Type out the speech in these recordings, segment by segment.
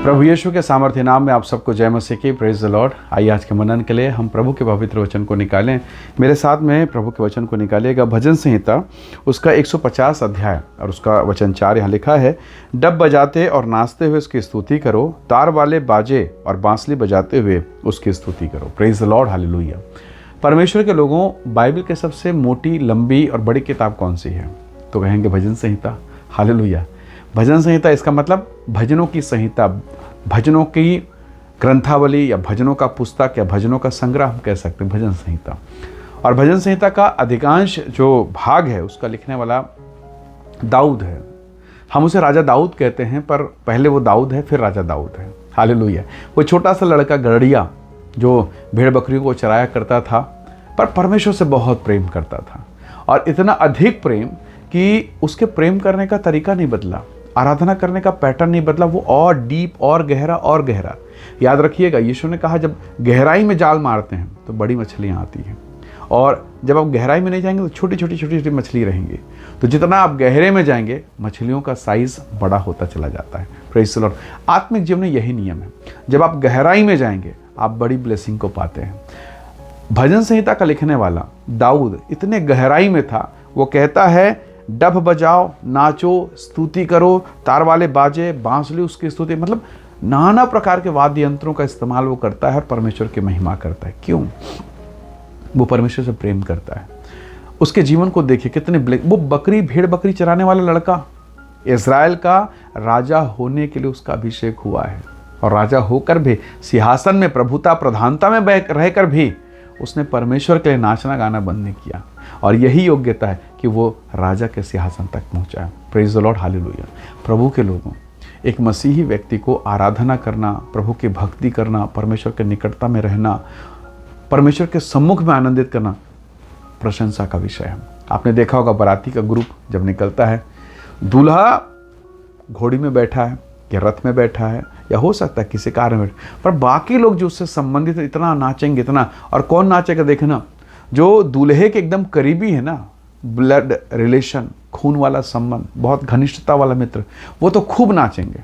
प्रभु यीशु के सामर्थ्य नाम में आप सबको जय मसीह की। Praise the Lord. आइए आज के मनन के लिए हम प्रभु के पवित्र वचन को निकालें। मेरे साथ में प्रभु के वचन को निकालिएगा। भजन संहिता उसका 150 अध्याय और उसका वचन 4 यहाँ लिखा है, डब बजाते और नाचते हुए उसकी स्तुति करो, तार वाले बाजे और बांसुरी बजाते हुए उसकी स्तुति करो। Praise the lord, hallelujah. परमेश्वर के लोगों, बाइबल के सबसे मोटी, लंबी और बड़ी किताब कौन सी है? तो कहेंगे भजन संहिता। हालेलुया। भजन संहिता इसका मतलब भजनों की संहिता, भजनों की ग्रंथावली या भजनों का पुस्तक या भजनों का संग्रह हम कह सकते हैं, भजन संहिता। और भजन संहिता का अधिकांश जो भाग है उसका लिखने वाला दाऊद है। हम उसे राजा दाऊद कहते हैं, पर पहले वो दाऊद है, फिर राजा दाऊद है। हालेलुया। वो छोटा सा लड़का गड़ड़िया जो भेड़ बकरियों को चराया करता था, पर परमेश्वर से बहुत प्रेम करता था, और इतना अधिक प्रेम कि उसके प्रेम करने का तरीका नहीं बदला, आराधना करने का पैटर्न नहीं बदला, वो और डीप और गहरा। याद रखिएगा, यीशु ने कहा जब गहराई में जाल मारते हैं तो बड़ी मछलियाँ आती हैं, और जब आप गहराई में नहीं जाएंगे तो छोटी छोटी मछली रहेंगी। तो जितना आप गहरे में जाएंगे मछलियों का साइज बड़ा होता चला जाता है। Praise the Lord. आत्मिक जीवन में यही नियम है, जब आप गहराई में जाएंगे आप बड़ी ब्लेसिंग को पाते हैं। भजन संहिता का लिखने वाला दाऊद इतने गहराई में था, वो कहता है डब बजाओ, नाचो, स्तुति करो, तार वाले बाजे, बांसुरी उसकी स्तुति, मतलब नाना प्रकार के वाद्य यंत्रों का इस्तेमाल वो करता है और परमेश्वर की महिमा करता है। क्यों? वो परमेश्वर से प्रेम करता है। उसके जीवन को देखिए कितने वो भेड़ बकरी चराने वाला लड़का, इज़राइल का राजा होने के लिए उसका अभिषेक हुआ है, और राजा होकर भी सिंहासन में प्रभुता प्रधानता में रहकर भी उसने परमेश्वर के लिए नाचना गाना बंद नहीं किया, और यही योग्यता है कि वो राजा के सिंहासन तक पहुंचा है। Praise the lord, hallelujah. प्रभु के लोगों, एक मसीही व्यक्ति को आराधना करना, प्रभु की भक्ति करना, परमेश्वर के निकटता में रहना, परमेश्वर के सम्मुख में आनंदित करना प्रशंसा का विषय है। आपने देखा होगा बाराती का ग्रुप जब निकलता है, दूल्हा घोड़ी में बैठा है या रथ में बैठा है, या हो सकता है किसी कार में बैठा, पर बाकी लोग जो उससे संबंधित है इतना नाचेंगे, इतना। और कौन नाचेगा देखना? जो दूल्हे के एकदम करीबी है ना, ब्लड रिलेशन, खून वाला संबंध, बहुत घनिष्ठता वाला मित्र, वो तो खूब नाचेंगे।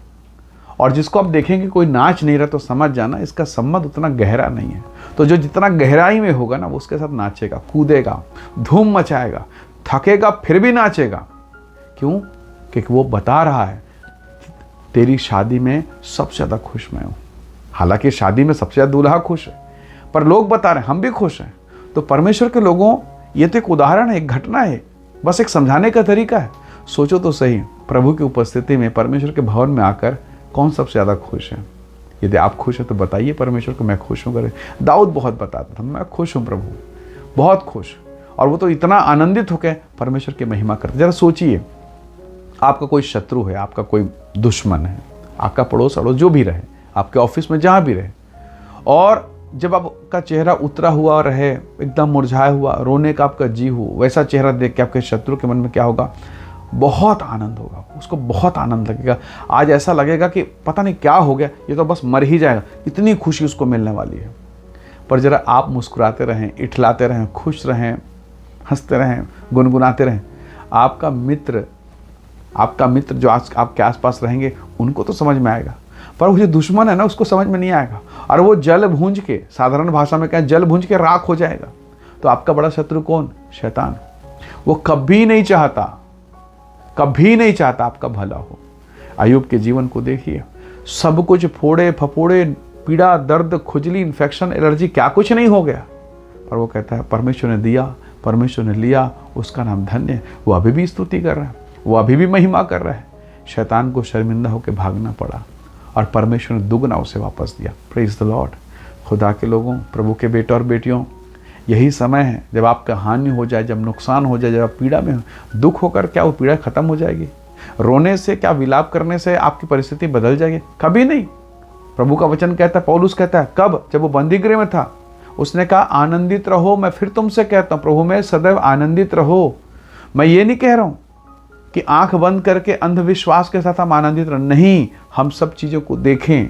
और जिसको आप देखेंगे कोई नाच नहीं रहा तो समझ जाना इसका संबंध उतना गहरा नहीं है। तो जो जितना गहराई में होगा ना, वो उसके साथ नाचेगा, कूदेगा, धूम मचाएगा, थकेगा फिर भी नाचेगा। क्यों? क्योंकि वो बता रहा है तेरी शादी में सबसे ज़्यादा खुश मैं हूँ। हालांकि शादी में सबसे ज़्यादा दूल्हा खुश है, पर लोग बता रहे हैं हम भी खुश हैं। तो परमेश्वर के लोगों, ये तो एक उदाहरण है, एक घटना है, बस एक समझाने का तरीका है। सोचो तो सही, प्रभु की उपस्थिति में, परमेश्वर के भवन में आकर कौन सबसे ज़्यादा खुश है? यदि आप खुश हैं तो बताइए परमेश्वर को, मैं खुश हूँ। करे दाऊद बहुत बताता था, मैं खुश हूँ प्रभु, बहुत खुश। और वो तो इतना आनंदित होकर परमेश्वर की महिमा करते। जरा सोचिए, आपका कोई शत्रु है, आपका कोई दुश्मन है, आपका पड़ोस अड़ोस जो भी रहे, आपके ऑफिस में जहाँ भी रहे, और जब आपका चेहरा उतरा हुआ रहे, एकदम मुरझाया हुआ, रोने का आपका जी हो, वैसा चेहरा देख के आपके शत्रु के मन में क्या होगा? बहुत आनंद होगा, उसको बहुत आनंद लगेगा। आज ऐसा लगेगा कि पता नहीं क्या हो गया, ये तो बस मर ही जाएगा, इतनी खुशी उसको मिलने वाली है। पर जरा आप मुस्कुराते रहें, इठलाते रहें, खुश रहें, हंसते रहें, गुनगुनाते रहें, आपका मित्र जो आज आपके आसपास रहेंगे उनको तो समझ में आएगा, पर वो जो दुश्मन है ना, उसको समझ में नहीं आएगा, और वो जल भूंज के, साधारण भाषा में कहें, जल भूंज के राख हो जाएगा। तो आपका बड़ा शत्रु कौन? शैतान। वो कभी नहीं चाहता आपका भला हो। अय्यूब के जीवन को देखिए, सब कुछ फोड़े फफोड़े, पीड़ा, दर्द, खुजली, इन्फेक्शन, एलर्जी, क्या कुछ नहीं हो गया, पर वो कहता है परमेश्वर ने दिया, परमेश्वर ने लिया, उसका नाम धन्य है। वो अभी भी स्तुति कर रहा है, वो अभी भी महिमा कर रहा है। शैतान को शर्मिंदा होकर भागना पड़ा, और परमेश्वर ने दुगना उसे वापस दिया। Praise the Lord. खुदा के लोगों, प्रभु के बेटे और बेटियों, यही समय है जब आपका हानि हो जाए, जब नुकसान हो जाए, जब आप पीड़ा में हो, दुख होकर क्या वो पीड़ा खत्म हो जाएगी? रोने से, क्या विलाप करने से आपकी परिस्थिति बदल जाएगी? कभी नहीं। प्रभु का वचन कहता है, पौलुस कहता है, कब? जब वो बंदीगृह में था, उसने कहा आनंदित रहो, मैं फिर तुमसे कहता हूँ प्रभु में सदैव आनंदित रहो। मैं ये नहीं कह रहा हूँ कि आंख बंद करके अंधविश्वास के साथ हम आनंदित रहें, नहीं। हम सब चीज़ों को देखें,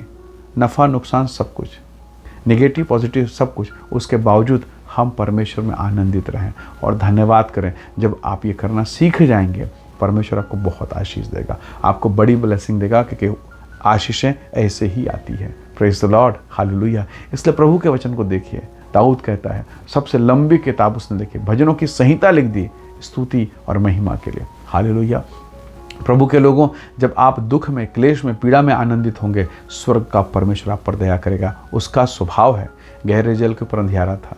नफ़ा नुकसान सब कुछ, नेगेटिव पॉजिटिव सब कुछ, उसके बावजूद हम परमेश्वर में आनंदित रहें और धन्यवाद करें। जब आप ये करना सीख जाएंगे, परमेश्वर आपको बहुत आशीष देगा, आपको बड़ी ब्लेसिंग देगा, क्योंकि आशीषें ऐसे ही आती है। Praise the lord, hallelujah. इसलिए प्रभु के वचन को देखिए। दाऊद कहता है सबसे लंबी किताब उसने लिखी, भजनों की संहिता लिख दी स्तुति और महिमा के लिए। हालेलुया। प्रभु के लोगों, जब आप दुख में, क्लेश में, पीड़ा में आनंदित होंगे, स्वर्ग का परमेश्वर आप पर दया करेगा। उसका स्वभाव है, गहरे जल के ऊपर अंधियारा था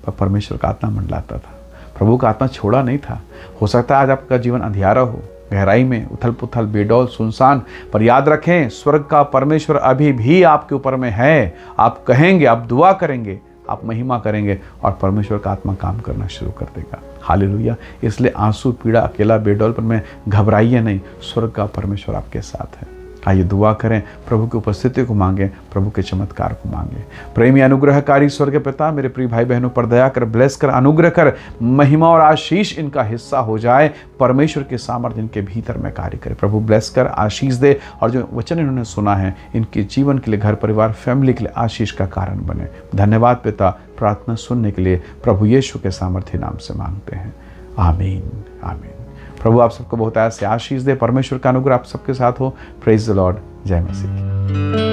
पर परमेश्वर का आत्मा मंडलाता था। प्रभु का आत्मा छोड़ा नहीं था। हो सकता है आज आपका जीवन अंधियारा हो, गहराई में, उथल पुथल, बेडौल, सुनसान, पर याद रखें स्वर्ग का परमेश्वर अभी भी आपके ऊपर में है। आप कहेंगे, आप दुआ करेंगे, आप महिमा करेंगे और परमेश्वर का आत्मा काम करना शुरू कर देगा। हालेलुया। इसलिए आंसू, पीड़ा, अकेला, बेडौलपन में घबराइए नहीं, स्वर्ग का परमेश्वर आपके साथ है। आइए दुआ करें, प्रभु की उपस्थिति को मांगें, प्रभु के चमत्कार को मांगें। प्रेमी अनुग्रहकारी स्वर्ग के पिता, मेरे प्रिय भाई बहनों पर दया कर, ब्लेस कर, अनुग्रह कर, महिमा और आशीष इनका हिस्सा हो जाए। परमेश्वर के सामर्थ्य इनके भीतर में कार्य करे। प्रभु ब्लेस कर, आशीष दे और जो वचन इन्होंने सुना है इनके जीवन के लिए, घर परिवार, फैमिली के लिए आशीष का कारण बने। धन्यवाद पिता, प्रार्थना सुनने के लिए प्रभु यीशु के सामर्थ्य नाम से मांगते हैं। आमीन, आमीन। प्रभु आप सबको बहुत ऐसे आशीष दे। परमेश्वर का अनुग्रह आप सबके साथ हो। Praise the Lord. जय मसीह।